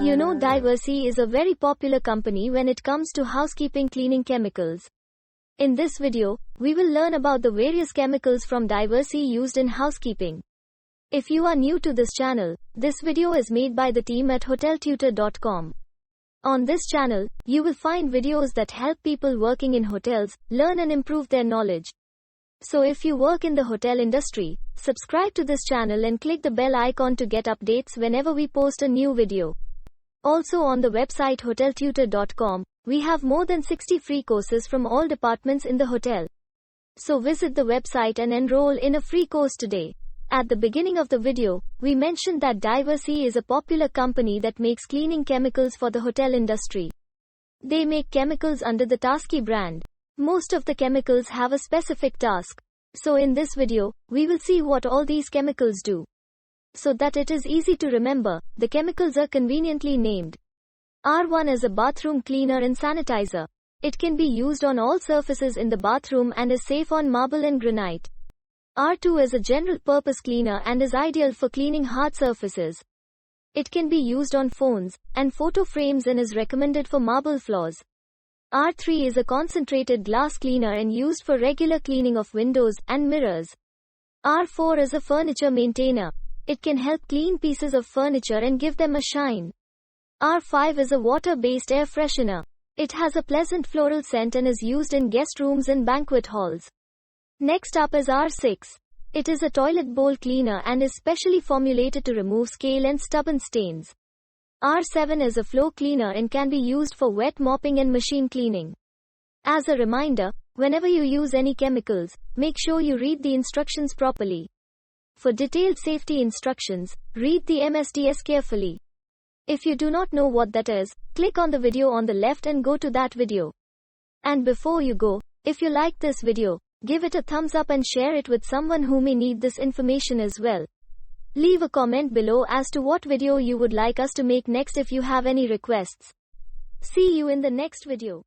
You know, Diversey is a very popular company when it comes to housekeeping cleaning chemicals. In this video, we will learn about the various chemicals from Diversey used in housekeeping. If you are new to this channel, this video is made by the team at hoteltutor.com. On this channel, you will find videos that help people working in hotels learn and improve their knowledge. So if you work in the hotel industry, subscribe to this channel and click the bell icon to get updates whenever we post a new video. Also on the website hoteltutor.com, we have more than 60 free courses from all departments in the hotel. So visit the website and enroll in a free course today. At the beginning of the video, we mentioned that Diversey is a popular company that makes cleaning chemicals for the hotel industry. They make chemicals under the Tasky brand. Most of the chemicals have a specific task. So in this video, we will see what all these chemicals do. So that it is easy to remember, the chemicals are conveniently named. R1 is a bathroom cleaner and sanitizer. It can be used on all surfaces in the bathroom and is safe on marble and granite. R2 is a general purpose cleaner and is ideal for cleaning hard surfaces. It can be used on phones and photo frames and is recommended for marble floors. R3 is a concentrated glass cleaner and used for regular cleaning of windows and mirrors. R4 is a furniture maintainer. It can help clean pieces of furniture and give them a shine. R5 is a water-based air freshener. It has a pleasant floral scent and is used in guest rooms and banquet halls. Next up is R6. It is a toilet bowl cleaner and is specially formulated to remove scale and stubborn stains. R7 is a floor cleaner and can be used for wet mopping and machine cleaning. As a reminder, whenever you use any chemicals, make sure you read the instructions properly. For detailed safety instructions, read the MSDS carefully. If you do not know what that is, click on the video on the left and go to that video. And before you go, if you like this video, give it a thumbs up and share it with someone who may need this information as well. Leave a comment below as to what video you would like us to make next if you have any requests. See you in the next video.